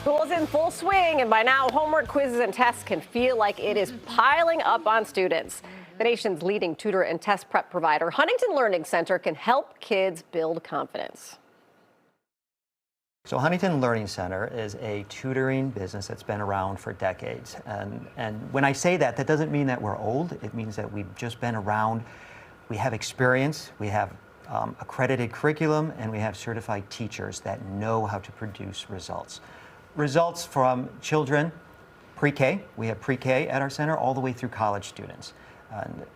School is in full swing, and by now, homework, quizzes, and tests can feel like it is piling up on students. The nation's leading tutor and test prep provider, Huntington Learning Center, can help kids build confidence. So Huntington Learning Center is a tutoring business that's been around for decades. And when I say that, that doesn't mean that we're old. It means that we've just been around. We have experience, we have accredited curriculum, and we have certified teachers that know how to produce results. Results from children, pre-K, we have pre-K at our center, all the way through college students.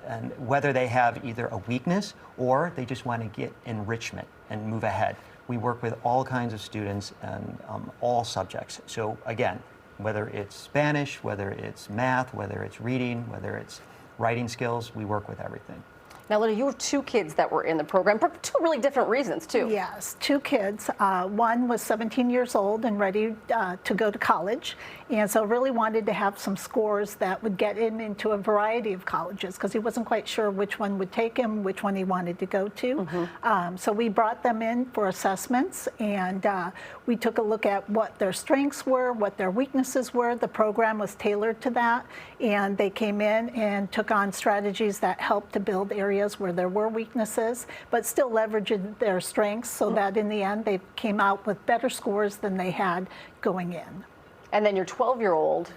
And whether they have either a weakness or they just want to get enrichment and move ahead. We work with all kinds of students and all subjects. So again, whether it's Spanish, whether it's math, whether it's reading, whether it's writing skills, we work with everything. Now, Linda, you have two kids that were in the program for two really different reasons, too. Yes, two kids. One was 17 years old and ready to go to college, and so really wanted to have some scores that would get him into a variety of colleges because he wasn't quite sure which one would take him, which one he wanted to go to. So we brought them in for assessments, and we took a look at what their strengths were, what their weaknesses were. The program was tailored to that, and they came in and took on strategies that helped to build areas where there were weaknesses, but still leveraging their strengths so that in the end they came out with better scores than they had going in. And then your 12-year-old.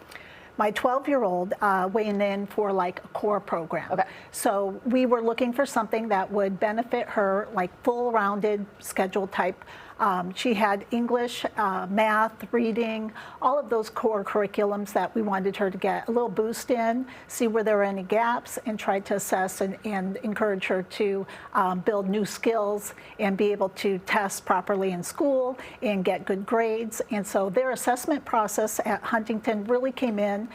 My 12-year-old weighing in for like a core program. Okay. So we were looking for something that would benefit her, like full-rounded schedule type. She had English, math, reading, all of those core curriculums that we wanted her to get a little boost in, see where there were any gaps, and try to assess and encourage her to build new skills and be able to test properly in school and get good grades. And so their assessment process at Huntington really came in,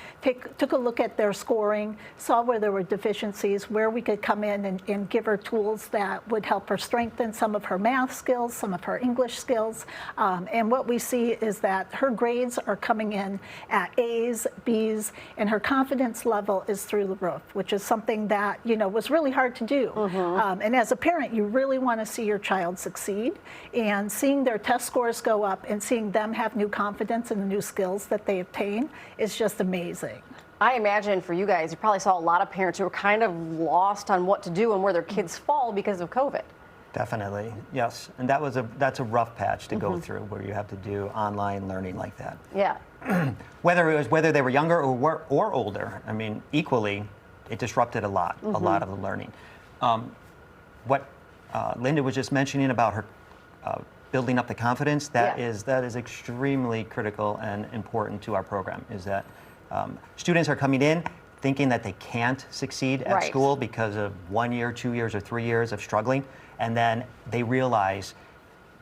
took a look at their scoring, saw where there were deficiencies, where we could come in and give her tools that would help her strengthen some of her math skills, some of her English skills, and what we see is that her grades are coming in at A's, B's, and her confidence level is through the roof, which is something that, you know, was really hard to do. And as a parent, you really want to see your child succeed, and seeing their test scores go up and seeing them have new confidence in the new skills that they obtain is just amazing. I imagine for you guys, you probably saw a lot of parents who were kind of lost on what to do and where their kids fall because of COVID. Definitely, yes. And that's a rough patch to go through, where you have to do online learning like that. Yeah. whether they were younger or older, I mean, equally, it disrupted a lot of the learning. What Linda was just mentioning about her building up the confidence, that is extremely critical and important to our program, is that students are coming in thinking that they can't succeed at school because of 1 year, 2 years, or 3 years of struggling. And then they realize,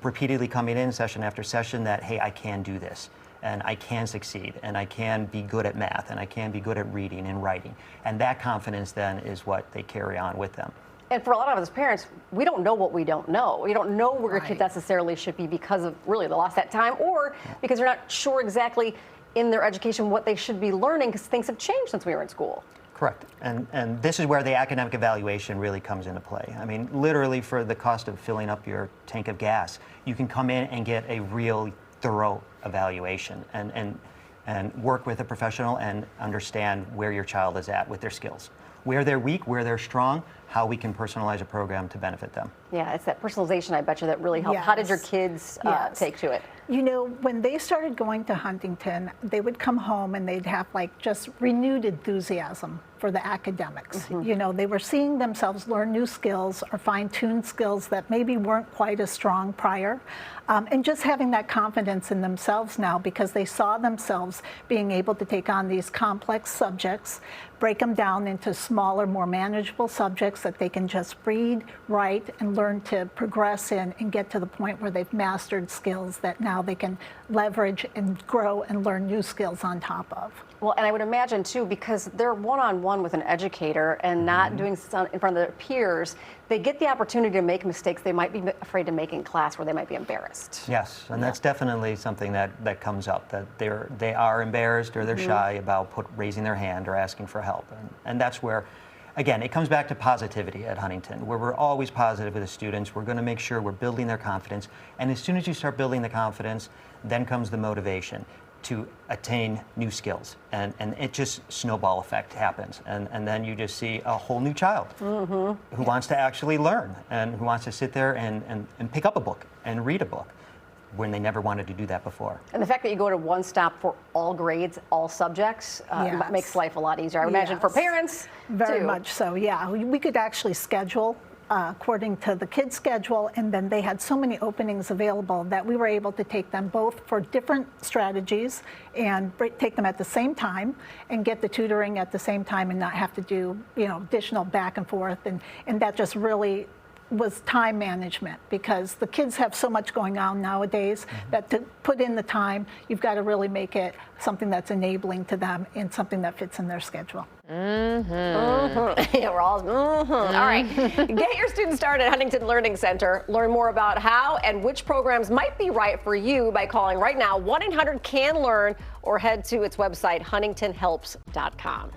repeatedly coming in session after session, that, hey, I can do this, and I can succeed, and I can be good at math, and I can be good at reading and writing. And that confidence then is what they carry on with them. And for a lot of us parents, we don't know what we don't know. We don't know where your kid necessarily should be because of really they lost that time, or because they're not sure exactly in their education what they should be learning because things have changed since we were in school. Correct. And this is where the academic evaluation really comes into play. I mean, literally for the cost of filling up your tank of gas, you can come in and get a real thorough evaluation and work with a professional and understand where your child is at with their skills, where they're weak, where they're strong, how we can personalize a program to benefit them. Yeah, it's that personalization, I bet you, that really helped. How did your kids take to it? You know, when they started going to Huntington, they would come home and they'd have like just renewed enthusiasm for the academics. You know, they were seeing themselves learn new skills or fine-tune skills that maybe weren't quite as strong prior. And just having that confidence in themselves now because they saw themselves being able to take on these complex subjects, break them down into smaller, more manageable subjects that they can just read, write, and learn to progress in and get to the point where they've mastered skills that now they can leverage and grow and learn new skills on top of. Well, and I would imagine, too, because they're one-on-one with an educator and not doing some in front of their peers, they get the opportunity to make mistakes they might be afraid to make in class where they might be embarrassed. Yes, and that's definitely something that comes up, that they are embarrassed or they're shy about raising their hand or asking for help. And that's where, again, it comes back to positivity at Huntington, where we're always positive with the students. We're going to make sure we're building their confidence. And as soon as you start building the confidence, then comes the motivation. to attain new skills. And it just snowball effect happens. And then you just see a whole new child who wants to actually learn and who wants to sit there and pick up a book and read a book when they never wanted to do that before. And the fact that you go to one stop for all grades, all subjects, makes life a lot easier. I would imagine for parents, Very too. much so, yeah. We could actually schedule according to the kids' schedule, and then they had so many openings available that we were able to take them both for different strategies and take them at the same time and get the tutoring at the same time and not have to do, additional back and forth. And that just really was time management, because the kids have so much going on nowadays that to put in the time, you've got to really make it something that's enabling to them and something that fits in their schedule. Yeah, we're all, All right, get your students started at Huntington Learning Center. Learn more about how and which programs might be right for you by calling right now 1-800-CAN-LEARN or head to its website, huntingtonhelps.com.